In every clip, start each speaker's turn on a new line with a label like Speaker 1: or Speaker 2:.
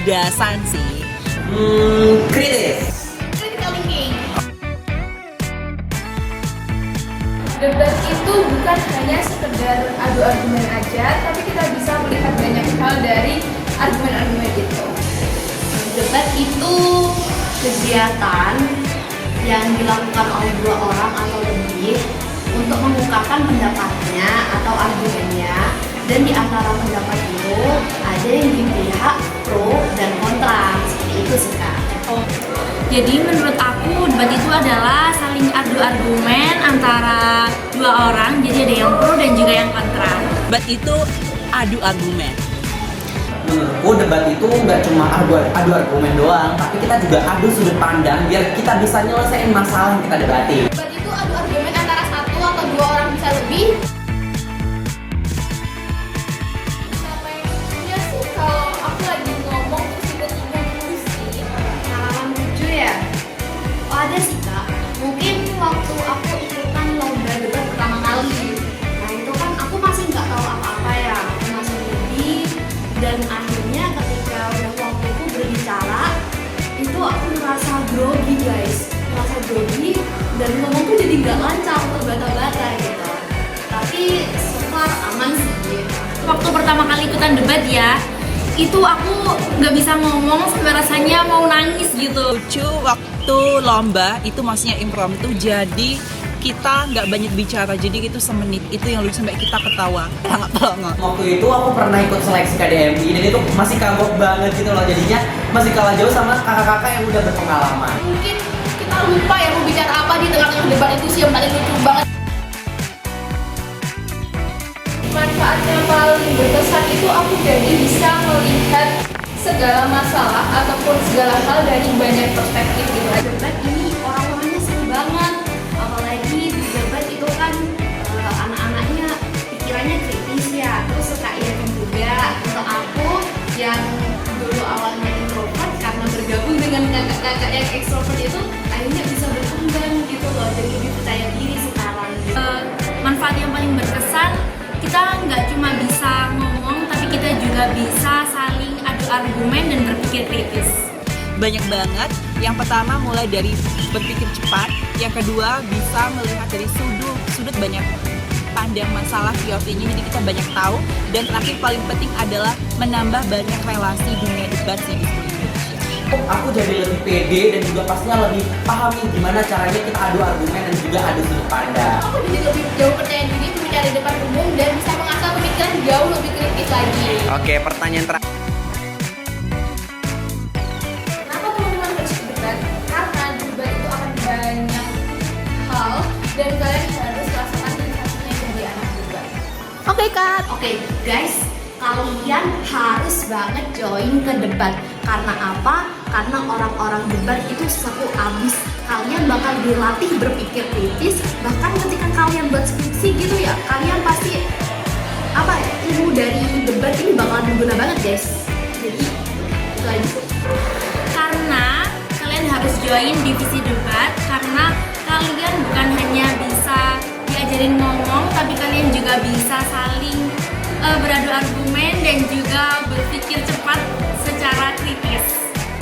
Speaker 1: kecerdasan sih.
Speaker 2: Kritis.
Speaker 3: Critical thinking. Debat itu bukan hanya sekedar adu argumen aja, tapi kita bisa melihat banyak hal dari argumen-argumen itu.
Speaker 4: Debat itu kegiatan yang dilakukan oleh dua orang atau lebih untuk mengungkapkan pendapatnya atau argumennya, dan di antara pendapat itu ada yang di pihak pro dan kontra, seperti itu sih Kak.
Speaker 5: Jadi menurut aku debat itu adalah saling adu argumen antara dua orang, jadi ada yang pro dan juga yang kontra.
Speaker 1: Debat itu adu argumen.
Speaker 2: Menurutku debat itu nggak cuma adu argumen doang, tapi kita juga adu sudut pandang biar kita bisa nyelesain masalah yang kita debati.
Speaker 3: Debat itu adu argumen antara satu atau dua orang bisa lebih. Sampai sih kalau aku lagi ngomong terus tiba-tiba pusing.
Speaker 4: Pengalaman lucu ya? Oh ada sih Kak, mungkin waktu aku ikutan lomba debat pertama kali. Nah itu kan aku masih nggak tahu apa-apa ya, aku masih newbie. Dan akhirnya ketika udah waktuku berbicara, itu aku merasa grogi guys, merasa grogi dan ngomongku jadi nggak lancar, terbata-bata gitu. Tapi so far aman sih.
Speaker 5: Waktu pertama kali ikutan debat ya, itu aku nggak bisa ngomong sampai rasanya mau nangis gitu.
Speaker 1: Lucu waktu lomba itu maksudnya impromptu, jadi kita nggak banyak bicara, jadi itu semenit itu yang lucu sampai kita ketawa. Pelangak.
Speaker 2: Waktu itu aku pernah ikut seleksi KDMI dan itu masih kagok banget gitu loh, jadinya masih kalah jauh sama kakak-kakak yang udah berpengalaman.
Speaker 3: Mungkin kita lupa ya mau bicara apa di tengah-tengah debat itu sih yang paling lucu banget. Manfaat yang paling berkesan itu aku jadi bisa melihat segala masalah ataupun segala hal dari banyak perspektif gitu.
Speaker 4: Debat ini orang-orangnya seru banget, apalagi di debat itu kan anak-anaknya pikirannya kritis ya, terus suka irikan juga. Untuk aku yang dulu awalnya introvert, karena bergabung dengan kakak-kakak yang ekstrovert itu akhirnya bisa berkembang gitu loh, jadi lebih percaya diri sekarang gitu.
Speaker 5: Manfaat yang paling berkesan, kita nggak cuma bisa ngomong, tapi kita juga bisa saling adu argumen dan berpikir kritis.
Speaker 1: Banyak banget. Yang pertama mulai dari berpikir cepat, yang kedua bisa melihat dari sudut banyak pandang masalah POV-nya, jadi kita banyak tahu, dan terakhir paling penting adalah menambah banyak relasi dunia debat sih di seluruh Indonesia.
Speaker 2: Aku jadi lebih pede dan juga pastinya lebih paham nih gimana caranya kita adu argumen dan juga adu sudut pandang.
Speaker 3: Aku jadi lebih jauh percaya diri berbicara di depan umum dan bisa mengasah pemikiran jauh lebih kritis lagi.
Speaker 2: Oke, pertanyaan terakhir.
Speaker 3: Kenapa teman-teman harus debat? Karena di debat itu akan banyak hal dan kalian harus rasakan sensasinya jadi anak debat. Oke Kak.
Speaker 4: Oke guys, kalian harus banget join ke debat. Karena apa? Karena orang-orang debat itu seru abis. Kalian bakal dilatih berpikir kritis. Bahkan ketika kalian buat skripsi gitu ya, kalian pasti ilmu dari debat ini bakal berguna banget guys. Jadi itu aja.
Speaker 5: Karena kalian harus join divisi debat, karena kalian bukan hanya bisa diajarin ngomong, tapi kalian juga bisa saling beradu argumen dan juga berpikir cepat secara kritis.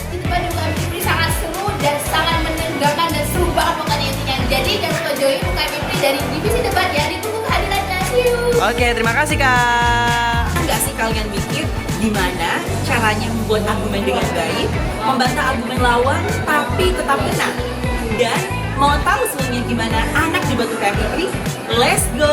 Speaker 3: Di debat di UKM Fipri sangat seru dan sangat menegangkan dan seru banget pokoknya intinya. Jadi jangan lupa join UKM Fipri dari divisi debat ya. Ditunggu kehadirannya. See you.
Speaker 2: Oke, terima kasih Kak.
Speaker 1: Nggak sih kalian mikir gimana caranya membuat argumen dengan baik, membantah argumen lawan tapi tetap benar? Dan mau tahu sebenarnya gimana anak debat UKM Fipri? Let's go!